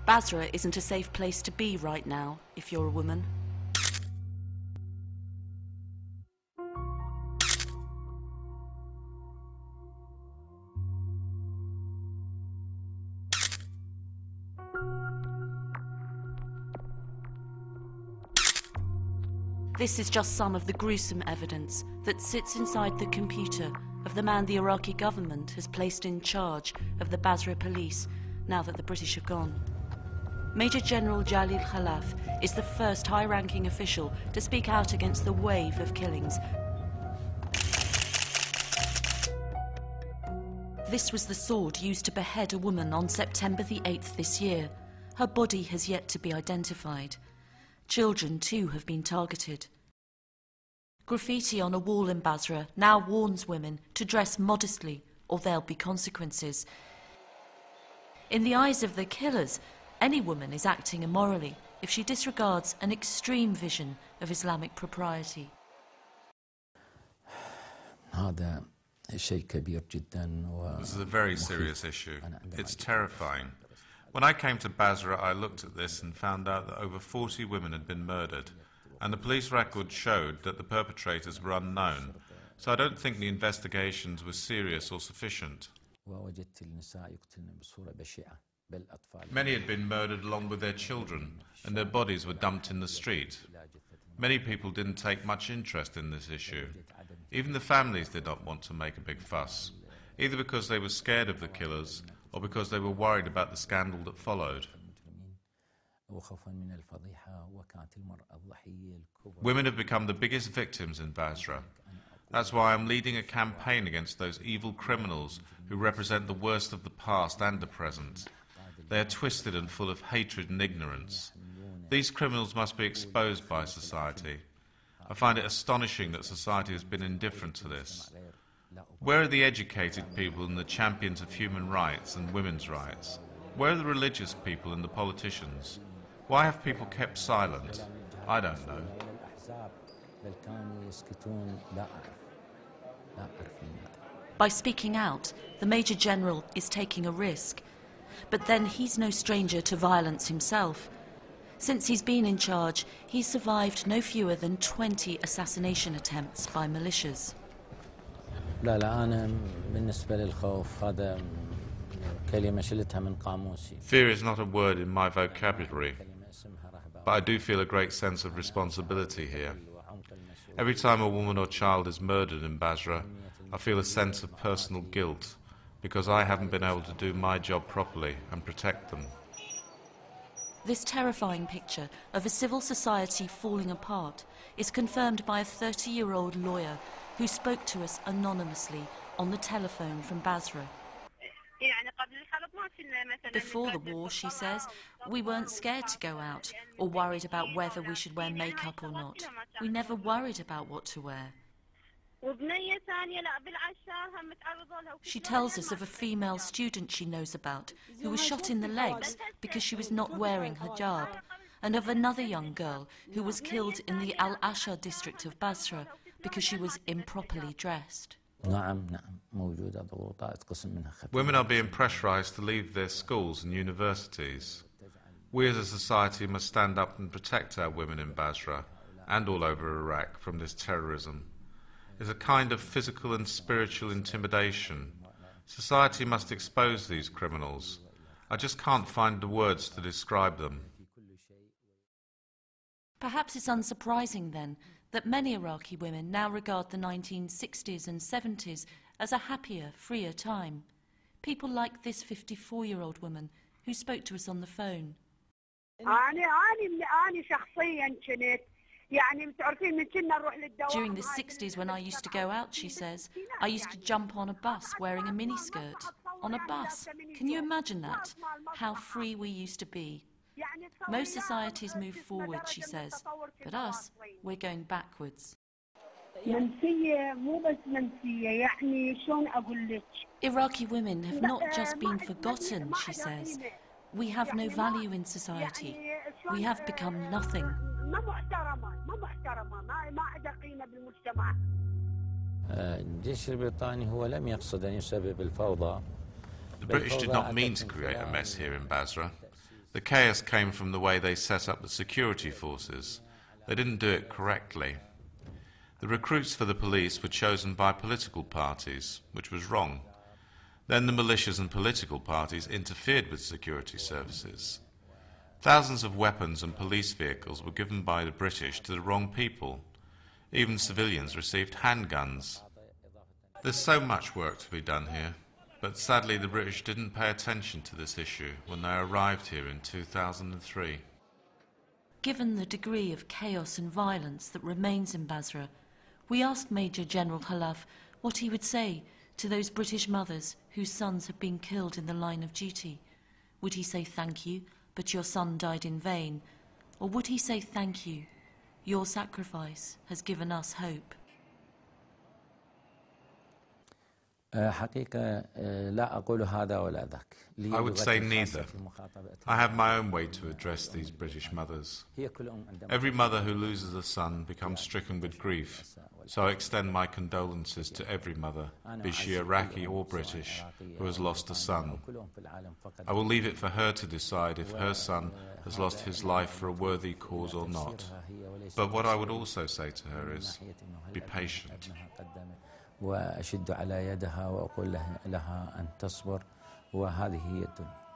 Basra isn't a safe place to be right now if you're a woman. This is just some of the gruesome evidence that sits inside the computer of the man the Iraqi government has placed in charge of the Basra police now that the British have gone. Major General Jalil Khalaf is the first high-ranking official to speak out against the wave of killings. This was the sword used to behead a woman on September the 8th this year. Her body has yet to be identified. Children too have been targeted. Graffiti on a wall in Basra now warns women to dress modestly or there'll be consequences. In the eyes of the killers, any woman is acting immorally if she disregards an extreme vision of Islamic propriety. This is a very serious issue. It's terrifying. When I came to Basra, I looked at this and found out that over 40 women had been murdered, and the police record showed that the perpetrators were unknown, so I don't think the investigations were serious or sufficient. Many had been murdered along with their children, and their bodies were dumped in the street. Many people didn't take much interest in this issue. Even the families did not want to make a big fuss, either because they were scared of the killers or because they were worried about the scandal that followed. Women have become the biggest victims in Basra. That's why I'm leading a campaign against those evil criminals who represent the worst of the past and the present. They are twisted and full of hatred and ignorance. These criminals must be exposed by society. I find it astonishing that society has been indifferent to this. Where are the educated people and the champions of human rights and women's rights? Where are the religious people and the politicians? Why have people kept silent? I don't know. By speaking out, the Major General is taking a risk. But then he's no stranger to violence himself. Since he's been in charge, he's survived no fewer than 20 assassination attempts by militias. Fear is not a word in my vocabulary, but I do feel a great sense of responsibility here. Every time a woman or child is murdered in Basra, I feel a sense of personal guilt because I haven't been able to do my job properly and protect them. This terrifying picture of a civil society falling apart is confirmed by a 30-year-old lawyer who spoke to us anonymously on the telephone from Basra. Before the war, she says, we weren't scared to go out or worried about whether we should wear makeup or not. We never worried about what to wear. She tells us of a female student she knows about who was shot in the legs because she was not wearing hijab, and of another young girl who was killed in the Al-Asha district of Basra because she was improperly dressed. Women are being pressurized to leave their schools and universities. We as a society must stand up and protect our women in Basra and all over Iraq from this terrorism. It's a kind of physical and spiritual intimidation. Society must expose these criminals. I just can't find the words to describe them. Perhaps it's unsurprising then that many Iraqi women now regard the 1960s and 70s as a happier, freer time. People like this 54-year-old woman who spoke to us on the phone. During the 60s when I used to go out, she says, I used to jump on a bus wearing a miniskirt. On a bus. Can you imagine that? How free we used to be. Most societies move forward, she says, but us, we're going backwards. Iraqi women have not just been forgotten, she says. We have no value in society. We have become nothing. The British did not mean to create a mess here in Basra. The chaos came from the way they set up the security forces. They didn't do it correctly. The recruits for the police were chosen by political parties, which was wrong. Then the militias and political parties interfered with security services. Thousands of weapons and police vehicles were given by the British to the wrong people. Even civilians received handguns. There's so much work to be done here, but sadly the British didn't pay attention to this issue when they arrived here in 2003. Given the degree of chaos and violence that remains in Basra, we asked Major General Khalaf what he would say to those British mothers whose sons had been killed in the line of duty. Would he say thank you, but your son died in vain? Or would he say thank you, your sacrifice has given us hope? حقيقة لا أقول هذا ولا ذاك. I would say neither. I have my own way to address these British mothers. Every mother who loses a son becomes stricken with grief, so I extend my condolences to every mother, be she Iraqi or British, who has lost a son. I will leave it for her to decide if her son has lost his life for a worthy cause or not. But what I would also say to her is, be patient. وأشد على يدها وأقول لها أن تصبر وهذه هي الدنيا.